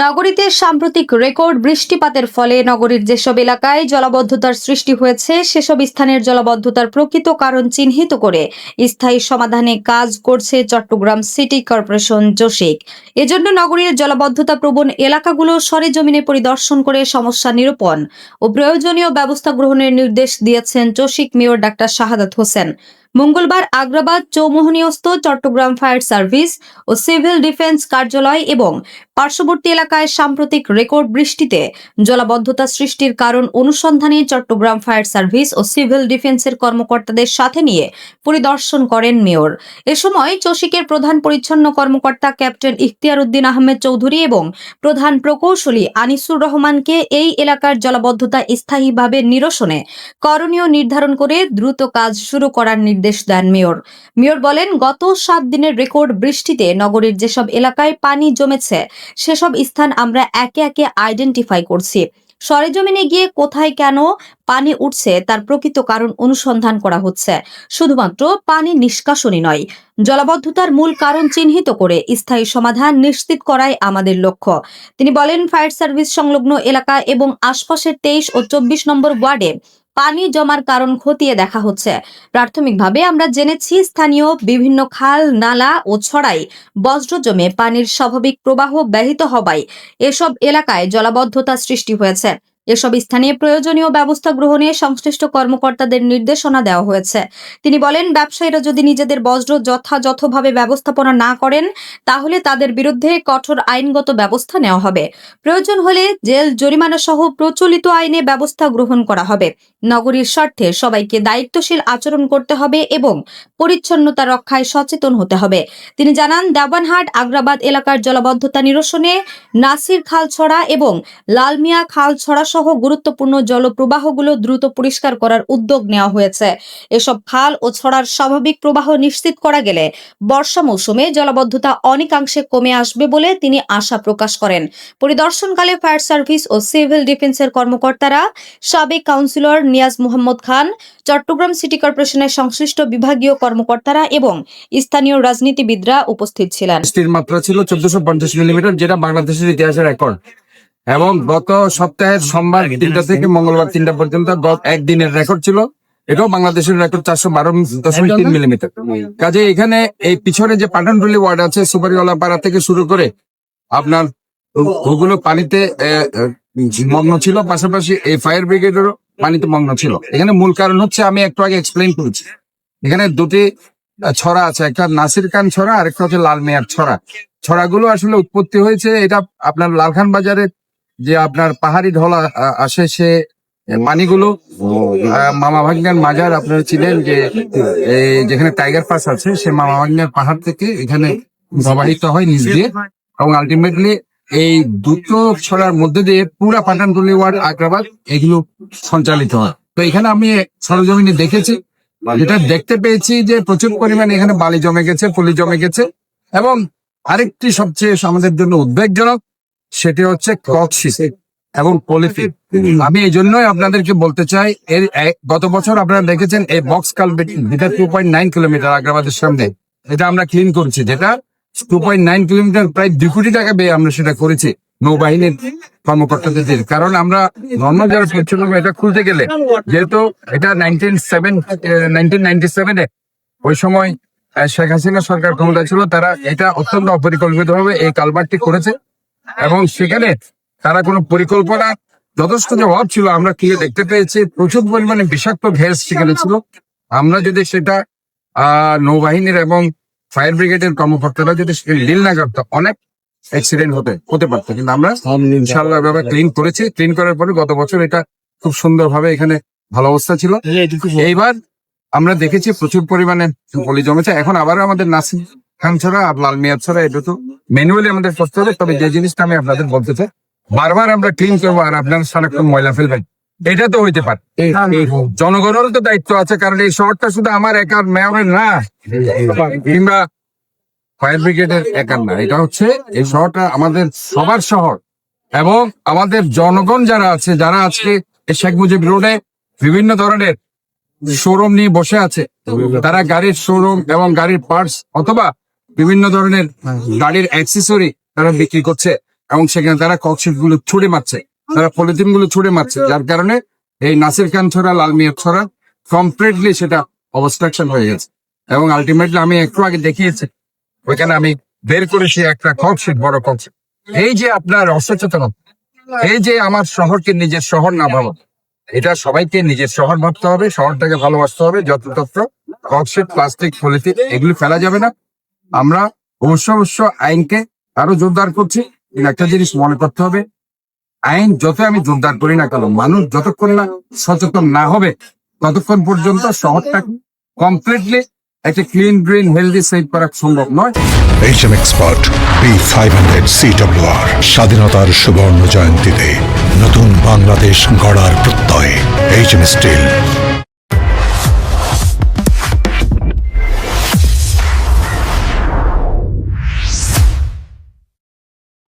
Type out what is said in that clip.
নগরীতে সাম্প্রতিক রেকর্ড বৃষ্টিপাতের ফলে নগরীর যেসব এলাকায় জলাবদ্ধতার সৃষ্টি হয়েছে সেসব স্থানের জলাবদ্ধতার প্রকৃত কারণ চিহ্নিত করে স্থায়ী সমাধানে কাজ করছে চট্টগ্রাম সিটি কর্পোরেশন জোশিক। এজন্য নগরীর জলাবদ্ধতা প্রবণ এলাকাগুলো সরেজমিনে পরিদর্শন করে সমস্যা নিরূপণ ও প্রয়োজনীয় ব্যবস্থা গ্রহণের নির্দেশ দিয়েছেন জোশিক মেয়র ডাক্তার শাহাদাত হোসেন। মঙ্গলবার আগ্রাবাদ চৌমুহনীস্থ চট্টগ্রাম ফায়ার সার্ভিস ও সিভিল ডিফেন্স কার্যালয় এবং পার্শ্ববর্তী এলাকায় সাম্প্রতিক রেকর্ড বৃষ্টিতে জলাবদ্ধতা সৃষ্টির কারণ অনুসন্ধানে চট্টগ্রাম ফায়ার সার্ভিস ও সিভিল ডিফেন্সের কর্মকর্তাদের সাথে নিয়ে পরিদর্শন করেন মেয়র। এ সময় চসিকের প্রধান পরিচ্ছন্ন কর্মকর্তা ক্যাপ্টেন ইখতিয়ার উদ্দিন আহমেদ চৌধুরী এবং প্রধান প্রকৌশলী আনিসুর রহমানকে এই এলাকার জলাবদ্ধতা স্থায়ীভাবে নিরসনে করণীয় নির্ধারণ করে দ্রুত কাজ শুরু করার নির্দেশ দেন মেয়র। মেয়র বলেন, গত 7 দিনের রেকর্ড বৃষ্টিতে নগরীর যেসব এলাকায় পানি জমেছে সেসব স্থান আমরা একে একে আইডেন্টিফাই করছি। সরেজমিনে গিয়ে কোথায় কেন পানি উঠছে তার প্রকৃত কারণ অনুসন্ধান করা হচ্ছে। শুধুমাত্র পানি নিষ্কাশনই নয়, জলাবদ্ধতার মূল কারণ চিহ্নিত করে স্থায়ী সমাধান নিশ্চিত করাই আমাদের লক্ষ্য। তিনি বলেন, ফায়ার সার্ভিস সংলগ্ন এলাকা এবং আশপাশের 23 ও 24 নম্বর ওয়ার্ডে পানি জমার কারণ খতিয়ে দেখা হচ্ছে। প্রাথমিকভাবে আমরা জেনেছি স্থানীয় বিভিন্ন খাল, নালা ও ছড়াই বজ্র জমে পানির স্বাভাবিক প্রবাহ ব্যাহত হওয়ায় এসব এলাকায় জলাবদ্ধতা সৃষ্টি হয়েছে। এসব স্থানে প্রয়োজনীয় ব্যবস্থা গ্রহণে সংশ্লিষ্ট কর্মকর্তাদের নির্দেশনা দেওয়া হয়েছে। তিনি বলেন, ব্যবসায়ীরা যদি নিজেদের বজ্র যথাযথভাবে ব্যবস্থাপনা না করেন তাহলে তাদের বিরুদ্ধে কঠোর আইনগত ব্যবস্থা নেওয়া হবে। প্রয়োজন হলে জেল, জরিমানা সহ প্রচলিত আইনে ব্যবস্থা গ্রহণ করা হবে। নগরীর স্বার্থে সবাইকে দায়িত্বশীল আচরণ করতে হবে এবং পরিচ্ছন্নতা রক্ষায় সচেতন হতে হবে। তিনি জানান, দেওয়ানহাট, আগ্রাবাদ এলাকার জলাবদ্ধতা নিরসনে নাসির খালছড়া এবং লালমিয়া খালছড়া সহ গুরুত্বপূর্ণ জলপ্রবাহগুলো দ্রুত পরিষ্কার করার উদ্যোগ নেওয়া হয়েছে। এসব খাল ও ছড়ার স্বাভাবিক প্রবাহ নিশ্চিত করা গেলে বর্ষা মৌসুমে জলাবদ্ধতা অনেকাংশে কমে আসবে বলে তিনি আশা প্রকাশ করেন। পরিদর্শনকালে ফায়ার সার্ভিস ও সিভিল ডিফেন্সের কর্মকর্তারা, সাবেক কাউন্সিলর নিয়াজ মোহাম্মদ খান, চট্টগ্রাম সিটি কর্পোরেশনের সংশ্লিষ্ট বিভাগীয় কর্মকর্তারা এবং স্থানীয় রাজনীতিবিদরা উপস্থিত ছিলেন। বৃষ্টির মাত্রা ছিল 1450 মিলিমিটার, যেটা বাংলাদেশের ইতিহাসের রেকর্ড। এবং গত সপ্তাহের সোমবার 3টা থেকে মঙ্গলবার 3টা পর্যন্ত একদিনের রেকর্ড ছিল, এটাও বাংলাদেশের রেকর্ড 412.3 মিলিমিটার। কাজে এখানে এই পিছনে যে পাঠানটুলি ওয়ার্ড আছে, সুপারিওয়ালা পাড়া থেকে শুরু করে আপনার ওগুলো পানিতে মগ্ন ছিল, পাশাপাশি এই ফায়ার ব্রিগেডেরও পানিতে মগ্ন ছিল। এখানে মূল কারণ হচ্ছে, আমি একটু আগে এক্সপ্লেইন করেছি, এখানে দুটি ছড়া আছে, একটা নাসির খান ছড়া আর একটা হচ্ছে লাল মেয়ার ছড়া। ছড়াগুলো আসলে উৎপত্তি হয়েছে এটা আপনার লালখান বাজারে যে আপনার পাহাড়ি ঢলা আসে, সে পানিগুলো মামা ভাগ্নের মাজার আপনারা ছিলেন যে যেখানে টাইগার পাস আছে, সে মামা ভাগ্নের পাহাড় থেকে এখানে প্রবাহিত হয় নিচ দিয়ে, এবং আলটিমেটলি এই দুটো ছড়ার মধ্যে দিয়ে পুরা পাঠানটুলি ওয়ার্ড, আগ্রাবাদ এগুলো সঞ্চালিত হয়। তো এখানে আমি সরজমিনে দেখেছি, যেটা দেখতে পেয়েছি যে প্রচুর পরিমাণে এখানে বালি জমে গেছে, পলি জমে গেছে। এবং আরেকটি সবচেয়ে আমাদের জন্য উদ্বেগজনক, সেটি হচ্ছে ককশিট এবং পলিথিন। আমি এই জন্যই আপনাদেরকে বলতে চাই, এর গত বছর আপনারা দেখেছেন এই বক্স কালভেট, যেটা 2.9 কিলোমিটার আগ্রাবাদের সামনে, এটা আমরা ক্লিন করেছি, যেটা 2.9 কিলোমিটার, প্রায় 2 কোটি টাকা ব্যয়ে আমরা সেটা করেছি নৌবাহিনীর কর্মকর্তাদের। কারণ আমরা নর্মাল যারা পরিচ্ছন্ন, এটা খুলতে গেলে, যেহেতু এটা 1997 ওই সময় শেখ হাসিনা সরকার ক্ষমতা ছিল, তারা এটা অত্যন্ত অপরিকল্পিত ভাবে এই কালভার্টটি করেছে, এবং সেখানে তারা কোনো পরিকল্পনা যথেষ্ট যে অভাব ছিল, আমরা কি দেখতে পেয়েছি প্রচুর পরিমাণে বিষাক্ত গ্যাস সেখানে ছিল। আমরা যদি সেটা নৌবাহিনীর এবং ফায়ার ব্রিগেডের কর্মকর্তারা যদি ডিল না করতো, অনেক অ্যাক্সিডেন্ট হতে পারতো। কিন্তু আমরা ইনশাআল্লাহ ভাবে ক্লিন করেছি। ক্লিন করার পরে গত বছর এটা খুব সুন্দরভাবে এখানে ভালো অবস্থা ছিল। এইবার আমরা দেখেছি প্রচুর পরিমাণে পলি জমেছে। এখন আবারও আমাদের নাসির খান ছড়া আর লাল মিয়ার ছড়া, এটা তো ম্যানুয়ালি আমাদের করতে হবে। তবে যে জিনিসটা আমি আপনাদের বলতে চাই, বারবার আমরা ক্লিন করবো আর আপনারা সারাক্ষণ ময়লা ফেলবেন, এটা তো হইতে পারে। জনগণেরও তো দায়িত্ব আছে, কারণ এই শহরটা শুধু আমার একার মেয়রের না, কিংবা ফায়ার ব্রিগেডের একার না, এটা হচ্ছে এই শহরটা আমাদের সবার শহর। এবং আমাদের জনগণ যারা আছে, যারা আজকে শেখ মুজিব রোডে বিভিন্ন ধরনের শোরুম নিয়ে বসে আছে, তারা গাড়ির শোরুম এবং গাড়ির পার্টস অথবা বিভিন্ন ধরনের গাড়ির অ্যাক্সেসরি তারা বিক্রি করছে, এবং সেখানে তারা ককশিট গুলো ছুড়ে মারছে, তারা পলিথিন গুলো ছুড়ে মারছে, যার কারণে এই নাসির খান ছড়া, লাল মিয়া ছড়া কমপ্লিটলি সেটা অবস্ট্রাকশন হয়ে গেছে। এবং আলটিমেটলি আমি একটু আগে দেখিয়েছি, ওইখানে আমি বের করেছি একটা ককশিট, বড় ককশিট। এই যে আপনার অসচেতনতা, এই যে আমার শহরকে নিজের শহর না ভাবা, এটা সবাইকে নিজের শহর ভাবতে হবে, শহরটাকে ভালোবাসতে হবে। যত্রতত্র ককশিট, প্লাস্টিক, পলিথিন এগুলি ফেলা যাবে না। আমরা অবশ্য আইনকে আরো জোরদার করছি। কিন্তু একটা জিনিস মনে করতে হবে, আইন যত আমি জোরদার করি না কেন, মানুষ যতক্ষণ না সচেতন না হবে ততক্ষণ পর্যন্ত শহরটা কমপ্লিটলি একটা ক্লিন, গ্রিন, হেলদি সেভ করা সম্ভব নয়। HM Expert B500 CWR স্বাধীনতার সুবর্ণ জয়ন্তীতে নতুন বাংলাদেশ গড়ার প্রত্যয়। HM Steel,